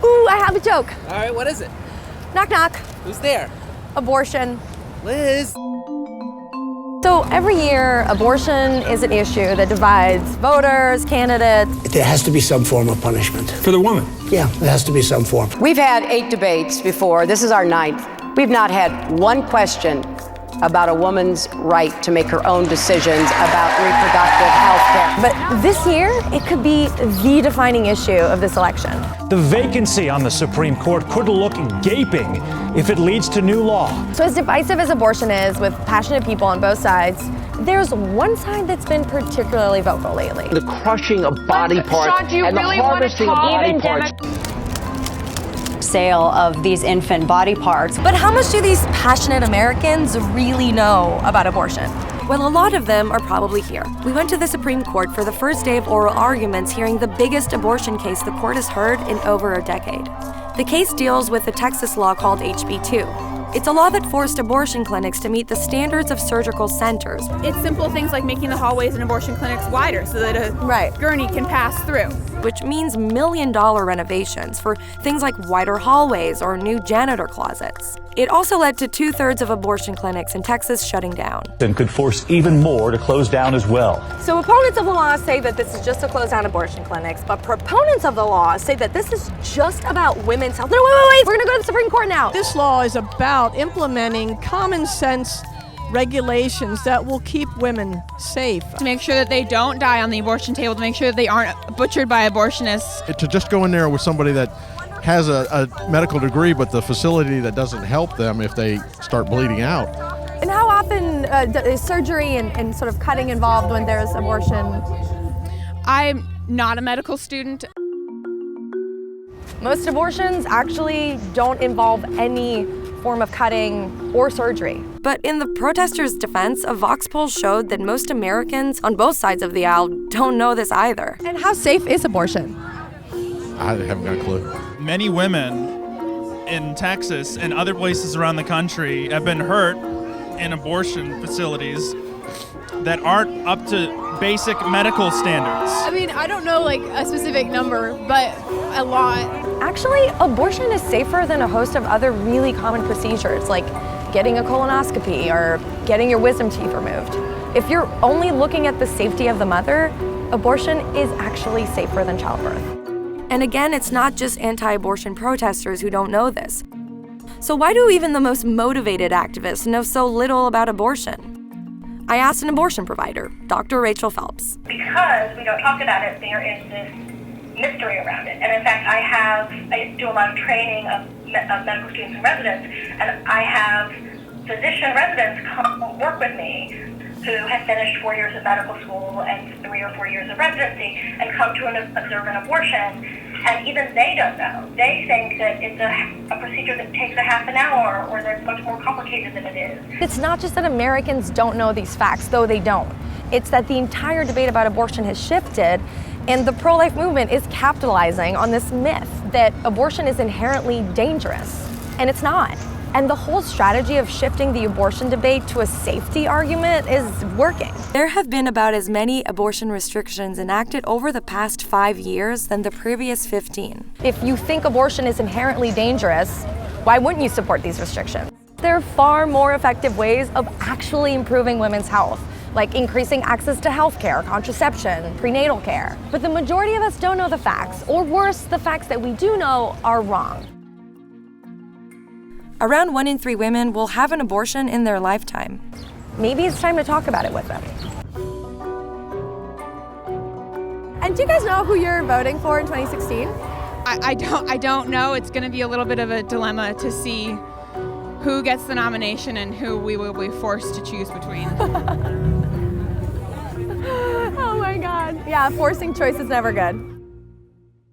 Ooh, I have a joke. All right, what is it? Knock, knock. Who's there? Abortion. Liz. So every year, abortion is an issue that divides voters, candidates. There has to be some form of punishment. For the woman. Yeah, there has to be some form. We've had 8 debates before. This is our 9th. We've not had one question about a woman's right to make her own decisions about reproductive health care. But this year, it could be the defining issue of this election. The vacancy on the Supreme Court could look gaping if it leads to new law. So as divisive as abortion is, with passionate people on both sides, there's one side that's been particularly vocal lately. The crushing of body parts and the harvesting of body parts. Sale of these infant body parts. But how much do these passionate Americans really know about abortion? Well, a lot of them are probably here. We went to the Supreme Court for the first day of oral arguments, hearing the biggest abortion case the court has heard in over a decade. The case deals with a Texas law called HB 2. It's a law that forced abortion clinics to meet the standards of surgical centers. It's simple things like making the hallways in abortion clinics wider so that a gurney can pass through. Which means million-dollar renovations for things like wider hallways or new janitor closets. It also led to 2/3 of abortion clinics in Texas shutting down. And could force even more to close down as well. So opponents of the law say that this is just to close down abortion clinics, but proponents of the law say that this is just about women's health. No, wait, we're gonna go to the Supreme Court now. This law is about implementing common sense regulations that will keep women safe. To make sure that they don't die on the abortion table, to make sure that they aren't butchered by abortionists. To just go in there with somebody that has a medical degree, but the facility that doesn't help them if they start bleeding out. And how often is surgery and sort of cutting involved when there's abortion? I'm not a medical student. Most abortions actually don't involve any form of cutting or surgery. But in the protesters' defense, a Vox poll showed that most Americans on both sides of the aisle don't know this either. And how safe is abortion? I haven't got a clue. Many women in Texas and other places around the country have been hurt in abortion facilities that aren't up to basic medical standards. I mean, I don't know like a specific number, but a lot. Actually, abortion is safer than a host of other really common procedures, like getting a colonoscopy or getting your wisdom teeth removed. If you're only looking at the safety of the mother, abortion is actually safer than childbirth. And again, it's not just anti-abortion protesters who don't know this. So why do even the most motivated activists know so little about abortion? I asked an abortion provider, Dr. Rachel Phelps. Because we don't talk about it, there is this mystery around it. And in fact, I do a lot of training of medical students and residents, and I have physician residents come work with me who have finished 4 years of medical school and 3 or 4 years of residency and come to observe an abortion, and even they don't know. They think that it's a procedure that takes a half an hour or that's much more complicated than it is. It's not just that Americans don't know these facts, though they don't. It's that the entire debate about abortion has shifted, and the pro-life movement is capitalizing on this myth that abortion is inherently dangerous, and it's not. And the whole strategy of shifting the abortion debate to a safety argument is working. There have been about as many abortion restrictions enacted over the past 5 years than the previous 15. If you think abortion is inherently dangerous, why wouldn't you support these restrictions? There are far more effective ways of actually improving women's health, like increasing access to health care, contraception, prenatal care. But the majority of us don't know the facts, or worse, the facts that we do know are wrong. Around 1 in 3 women will have an abortion in their lifetime. Maybe it's time to talk about it with them. And do you guys know who you're voting for in 2016? I don't know. It's going to be a little bit of a dilemma to see who gets the nomination and who we will be forced to choose between. Oh my God. Yeah, forcing choice is never good.